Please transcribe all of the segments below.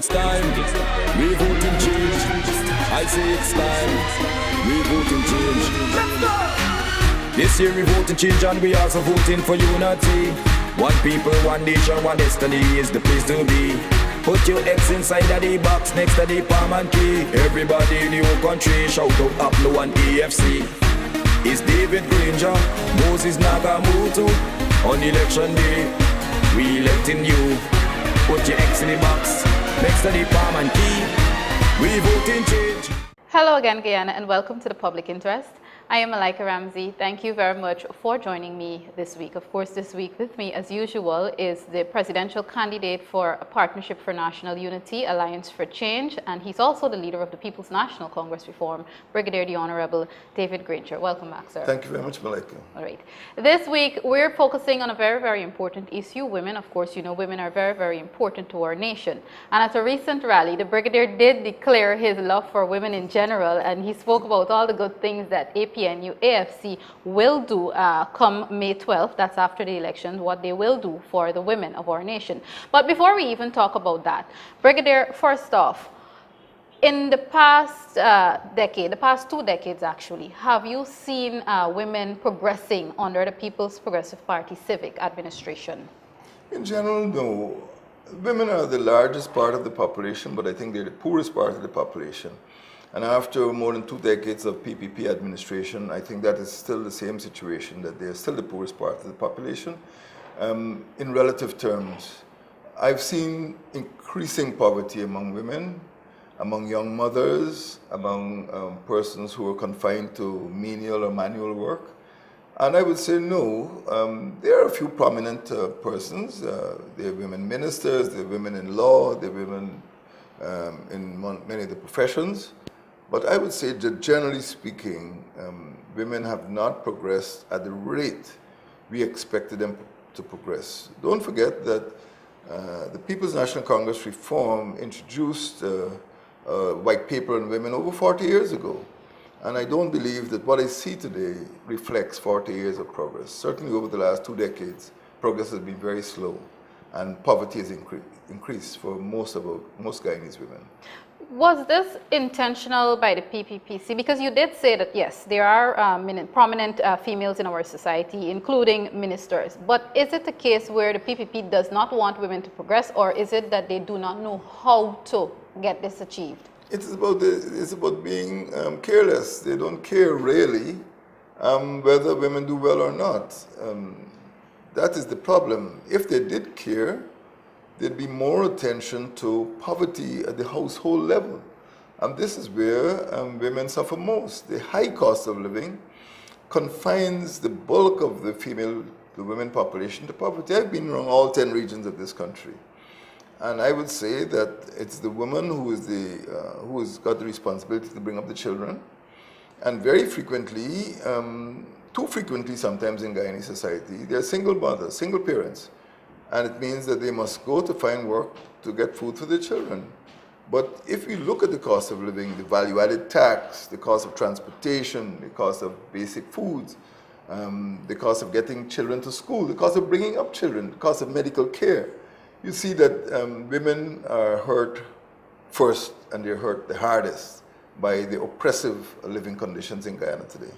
it's time. We voting change. I say it's time. We voting change. This year we voting change and we also voting for unity. One people, one nation, one destiny is the place to be. Put your X inside of the box next to the palm and key. Everybody in the whole country shout out APLO and AFC. It's David Granger, Moses Nagamutu. On election day, we electing you. Put your X in the box next to the palm and key. We voting change. Hello again, Guyana, and welcome to the Public Interest. I am Malaika Ramsey. Thank you very much for joining me this week. Of course, this week with me, as usual, is the presidential candidate for a Partnership for National Unity, Alliance for Change, and he's also the leader of the People's National Congress Reform, Brigadier the Honorable David Granger. Welcome back, sir. Thank you very much, Malaika. All right. This week, we're focusing on a very, very important issue. Women, of course, you know, women are very, very important to our nation. And at a recent rally, the Brigadier did declare his love for women in general, and he spoke about all the good things that APNU, AFC will do come May 12th, that's after the election, what they will do for the women of our nation. But before we even talk about that, Brigadier, first off, in the past decade, the past 2 decades actually, have you seen women progressing under the People's Progressive Party civic administration? In general, no. Women are the largest part of the population, but I think they're the poorest part of the population. And after more than 2 decades of PPP administration, I think that is still the same situation, that they're still the poorest part of the population. In relative terms, I've seen increasing poverty among women, among young mothers, among persons who are confined to menial or manual work. And I would say no. There are a few prominent persons. There are women ministers, there are women in law, there are women in many of the professions. But I would say that generally speaking, women have not progressed at the rate we expected them to progress. Don't forget that the People's National Congress Reform introduced a white paper on women over 40 years ago. And I don't believe that what I see today reflects 40 years of progress. Certainly over the last 2 decades, progress has been very slow, and poverty has increased for most Guyanese women. Was this intentional by the PPPC? Because you did say that, yes, there are prominent females in our society, including ministers. But is it a case where the PPP does not want women to progress, or is it that they do not know how to get this achieved? It's about being careless. They don't care really whether women do well or not. That is the problem. If they did care, there'd be more attention to poverty at the household level. And this is where women suffer most. The high cost of living confines the bulk of the women population to poverty. I've been around all 10 regions of this country. And I would say that it's the woman who has got the responsibility to bring up the children. And very frequently, too frequently sometimes in Guyanese society, they're single mothers, single parents. And it means that they must go to find work to get food for their children. But if you look at the cost of living, the value-added tax, the cost of transportation, the cost of basic foods, the cost of getting children to school, the cost of bringing up children, the cost of medical care, you see that women are hurt first, and they're hurt the hardest by the oppressive living conditions in Guyana today.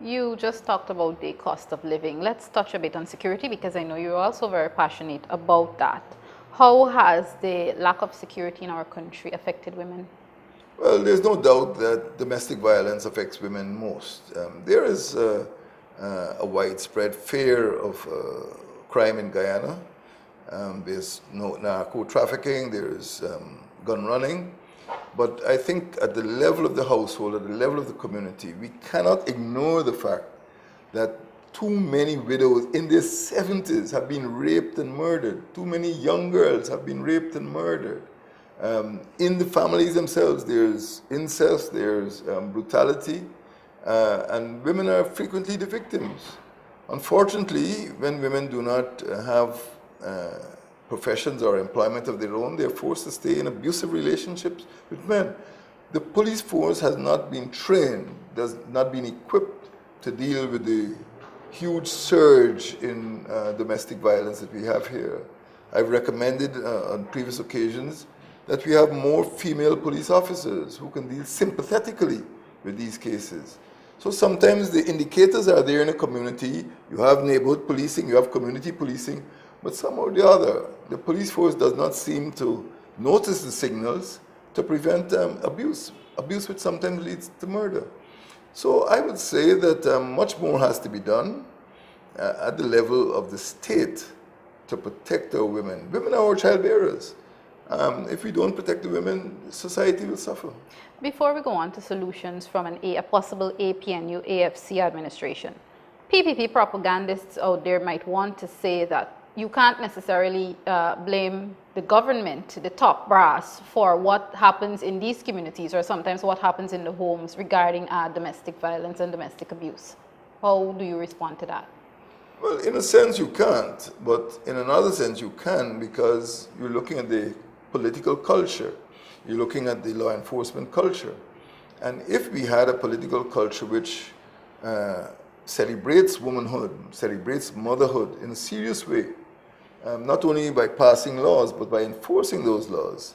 You just talked about the cost of living. Let's touch a bit on security, because I know you're also very passionate about that. How has the lack of security in our country affected women? Well, there's no doubt that domestic violence affects women most. There is a widespread fear of crime in Guyana. There's narco trafficking, there's gun running. But I think at the level of the household, at the level of the community, we cannot ignore the fact that too many widows in their 70s have been raped and murdered. Too many young girls have been raped and murdered. In the families themselves, there's incest, there's brutality, and women are frequently the victims. Unfortunately, when women do not have professions or employment of their own, they're forced to stay in abusive relationships with men. The police force has not been trained, has not been equipped to deal with the huge surge in domestic violence that we have here. I've recommended on previous occasions that we have more female police officers who can deal sympathetically with these cases. So sometimes the indicators are there in a community. You have neighborhood policing, you have community policing, but somehow or the other, the police force does not seem to notice the signals to prevent abuse which sometimes leads to murder. So I would say that much more has to be done at the level of the state to protect our women. Women are our childbearers. If we don't protect the women, society will suffer. Before we go on to solutions from a possible APNU AFC administration, PPP propagandists out there might want to say that you can't necessarily blame the government, the top brass, for what happens in these communities or sometimes what happens in the homes regarding domestic violence and domestic abuse. How do you respond to that? Well, in a sense you can't, but in another sense you can, because you're looking at the political culture. You're looking at the law enforcement culture. And if we had a political culture which celebrates womanhood, celebrates motherhood in a serious way, not only by passing laws, but by enforcing those laws.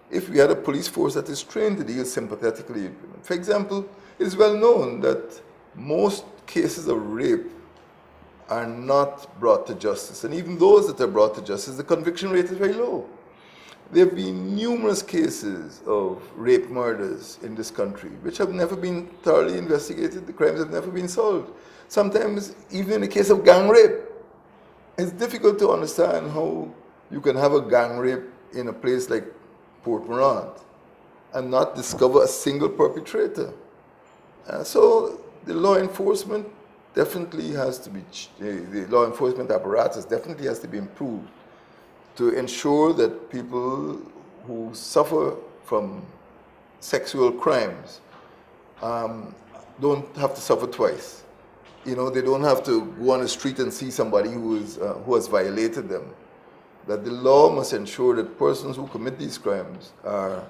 If we had a police force that is trained to deal sympathetically with women. For example, it is well known that most cases of rape are not brought to justice. And even those that are brought to justice, the conviction rate is very low. There have been numerous cases of rape murders in this country which have never been thoroughly investigated. The crimes have never been solved. Sometimes, even in the case of gang rape, it's difficult to understand how you can have a gang rape in a place like Port Morant and not discover a single perpetrator. So the law enforcement definitely has to be, the law enforcement apparatus definitely has to be improved to ensure that people who suffer from sexual crimes don't have to suffer twice. You know, they don't have to go on the street and see somebody who has violated them. That the law must ensure that persons who commit these crimes are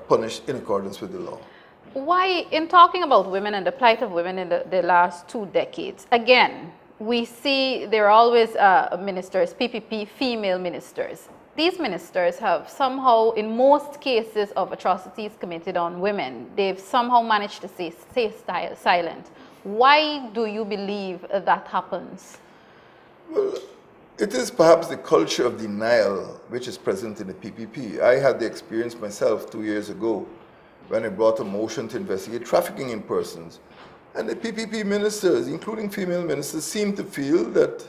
punished in accordance with the law. Why, in talking about women and the plight of women in the last 2 decades, again, we see there are always ministers, PPP, female ministers. These ministers have somehow, in most cases of atrocities committed on women, they've somehow managed to stay silent. Why do you believe that happens? Well, it is perhaps the culture of denial which is present in the PPP. I had the experience myself 2 years ago when I brought a motion to investigate trafficking in persons. And the PPP ministers, including female ministers, seemed to feel that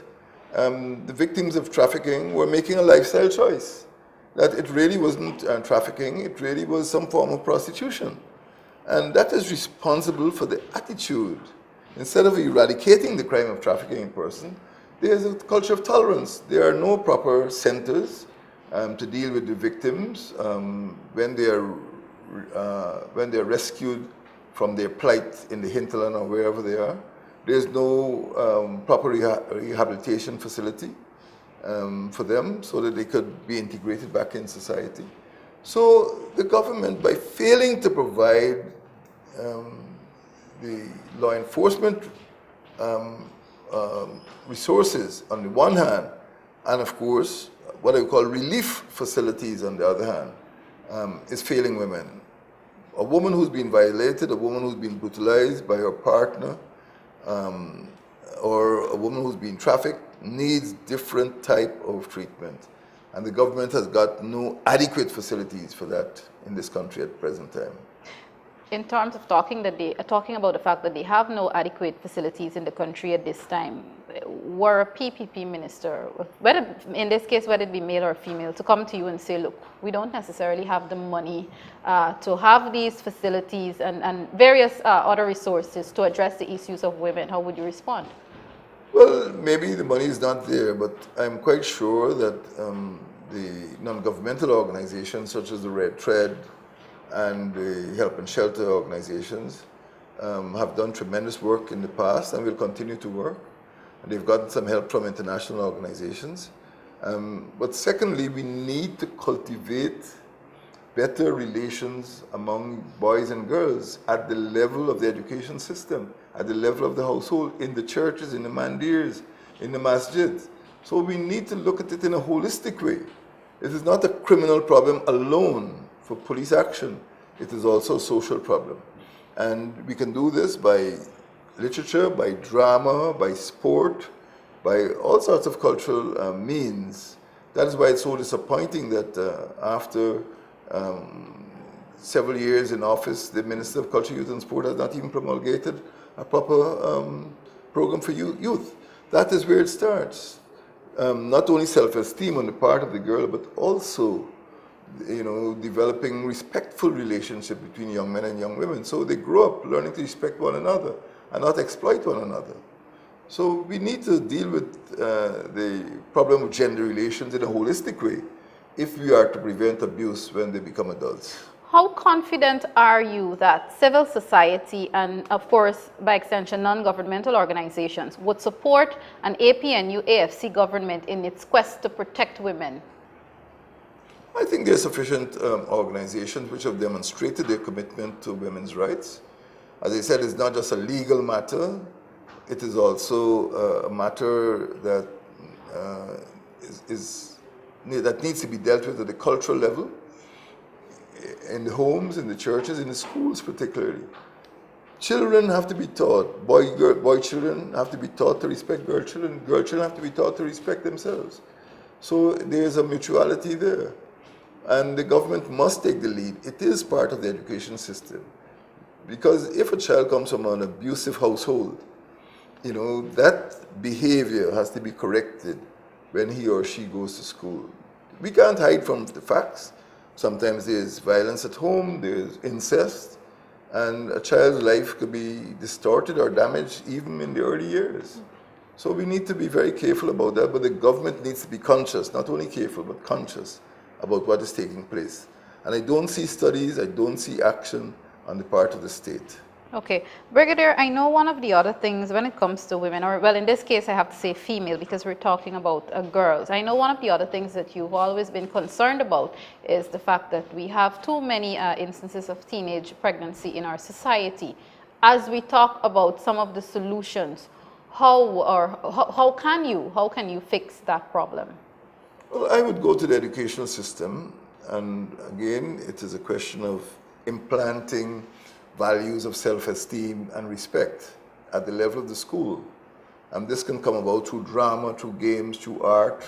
the victims of trafficking were making a lifestyle choice. That it really wasn't trafficking, it really was some form of prostitution. And that is responsible for the attitude. Instead of eradicating the crime of trafficking in person, there's a culture of tolerance. There are no proper centers to deal with the victims when they are rescued from their plight in the hinterland or wherever they are. There's no proper rehabilitation facility for them so that they could be integrated back in society. So the government, by failing to provide the law enforcement resources on the one hand, and of course, what I call relief facilities on the other hand, is failing women. A woman who's been violated, a woman who's been brutalized by her partner, or a woman who's been trafficked needs different type of treatment. And the government has got no adequate facilities for that in this country at the present time. In terms of talking about the fact that they have no adequate facilities in the country at this time, were a PPP minister, whether in this case whether it be male or female, to come to you and say, look, we don't necessarily have the money to have these facilities and various other resources to address the issues of women, how would you respond? Well, maybe the money is not there, but I'm quite sure that the non-governmental organizations such as the Red Thread and the help and shelter organizations have done tremendous work in the past and will continue to work. And they've gotten some help from international organizations. But secondly, we need to cultivate better relations among boys and girls at the level of the education system, at the level of the household, in the churches, in the mandirs, in the masjids. So we need to look at it in a holistic way. It is not a criminal problem alone for police action. It is also a social problem. And we can do this by literature, by drama, by sport, by all sorts of cultural means. That is why it's so disappointing that after several years in office, the Minister of Culture, Youth and Sport has not even promulgated a proper program for youth. That is where it starts. Not only self-esteem on the part of the girl, but also, developing respectful relationship between young men and young women. So they grow up learning to respect one another and not exploit one another. So we need to deal with the problem of gender relations in a holistic way if we are to prevent abuse when they become adults. How confident are you that civil society and, of course, by extension, non-governmental organizations would support an APNU AFC government in its quest to protect women? I think there are sufficient organizations which have demonstrated their commitment to women's rights. As I said, it's not just a legal matter. It is also a matter that that needs to be dealt with at the cultural level, in the homes, in the churches, in the schools particularly. Children have to be taught, boy children have to be taught to respect girl children have to be taught to respect themselves. So there's a mutuality there. And the government must take the lead. It is part of the education system. Because if a child comes from an abusive household, that behavior has to be corrected when he or she goes to school. We can't hide from the facts. Sometimes there's violence at home, there's incest, and a child's life could be distorted or damaged even in the early years. So we need to be very careful about that, but the government needs to be conscious, not only careful, but conscious about what is taking place. And I don't see studies, I don't see action on the part of the state. Okay. Brigadier, I know one of the other things when it comes to women, or well, in this case, I have to say female because we're talking about girls. I know one of the other things that you've always been concerned about is the fact that we have too many instances of teenage pregnancy in our society. As we talk about some of the solutions, how can you fix that problem? Well, I would go to the educational system, and again, it is a question of implanting values of self-esteem and respect at the level of the school. And this can come about through drama, through games, through art,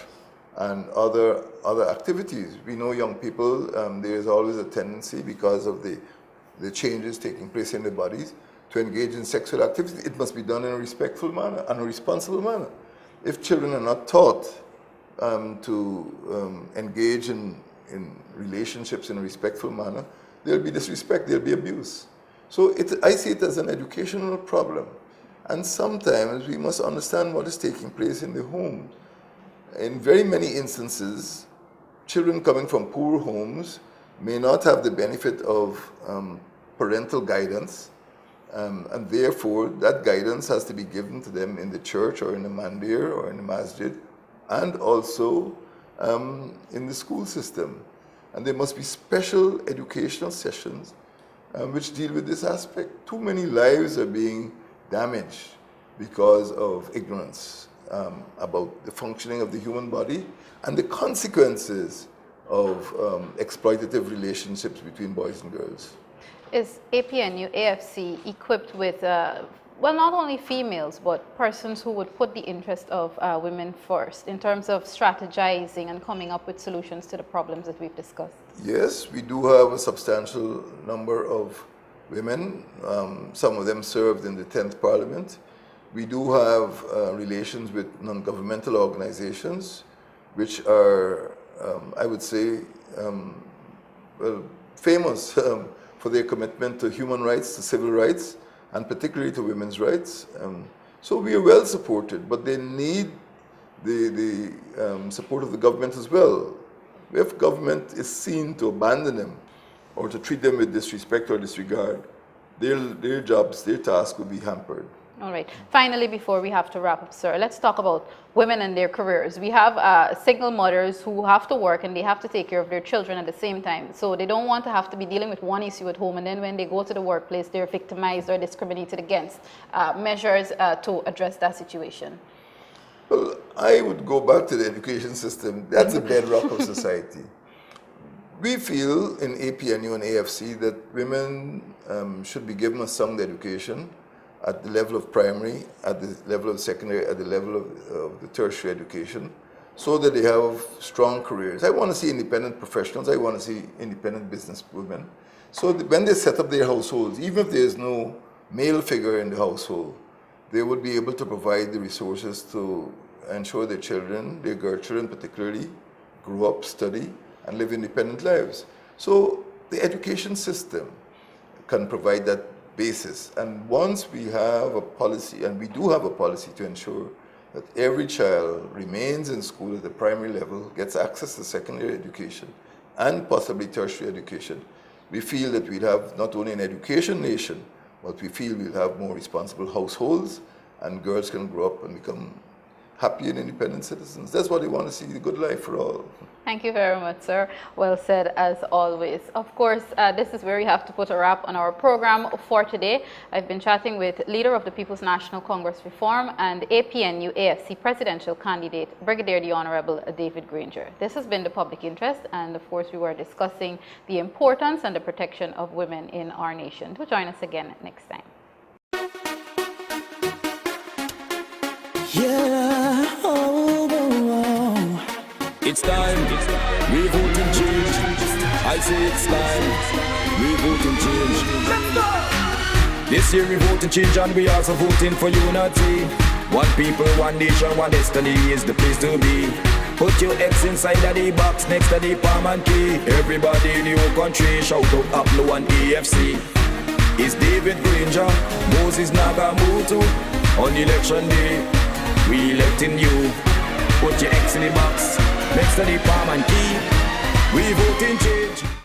and other activities. We know young people, there is always a tendency because of the changes taking place in their bodies to engage in sexual activity. It must be done in a respectful manner and a responsible manner. If children are not taught to engage in relationships in a respectful manner, there'll be disrespect, there'll be abuse. So I see it as an educational problem. And sometimes we must understand what is taking place in the home. In very many instances, children coming from poor homes may not have the benefit of parental guidance, and therefore that guidance has to be given to them in the church or in the mandir or in the masjid, and also in the school system. And there must be special educational sessions which deal with this aspect. Too many lives are being damaged because of ignorance about the functioning of the human body and the consequences of exploitative relationships between boys and girls. Is APNU AFC equipped with, well, not only females, but persons who would put the interest of women first in terms of strategizing and coming up with solutions to the problems that we've discussed? Yes, we do have a substantial number of women. Some of them served in the 10th Parliament. We do have relations with non-governmental organizations, which are, I would say, well, famous for their commitment to human rights, to civil rights, and particularly to women's rights. So we are well supported, but they need the support of the government as well. If government is seen to abandon them or to treat them with disrespect or disregard, their jobs, their tasks will be hampered. All right. Finally, before we have to wrap up, sir, let's talk about women and their careers. We have single mothers who have to work and they have to take care of their children at the same time. So they don't want to have to be dealing with one issue at home, and then when they go to the workplace, they're victimized or discriminated against. Measures to address that situation. Well, I would go back to the education system. That's the bedrock of society. We feel in APNU and AFC that women should be given a sound education at the level of primary, at the level of secondary, at the level of the tertiary education, so that they have strong careers. I want to see independent professionals. I want to see independent business women. So that when they set up their households, even if there's no male figure in the household, they would be able to provide the resources to ensure their children, their girl children particularly, grow up, study, and live independent lives. So the education system can provide that basis. And once we have a policy, and we do have a policy to ensure that every child remains in school at the primary level, gets access to secondary education, and possibly tertiary education, we feel that we'd have not only an education nation, but we feel we'll have more responsible households, and girls can grow up and become happy and independent citizens. That's what we want to see, the good life for all. Thank you very much, sir. Well said, as always. Of course, this is where we have to put a wrap on our program for today. I've been chatting with leader of the People's National Congress Reform and APNU AFC presidential candidate, Brigadier the Honorable David Granger. This has been The Public Interest, and of course, we were discussing the importance and the protection of women in our nation. Do join us again next time. Yeah, It's time, we vote and change. I say it's time, we vote and change. Let's go! This year we vote and change, and we also voting for unity. One people, one nation, one destiny is the place to be. Put your X inside of the box next to the palm and key. Everybody in the whole country shout out APNU and AFC. It's David Granger, Moses Nagamutu. On election day, we electing you. Put your X in the box next to the palm and key. We voting change.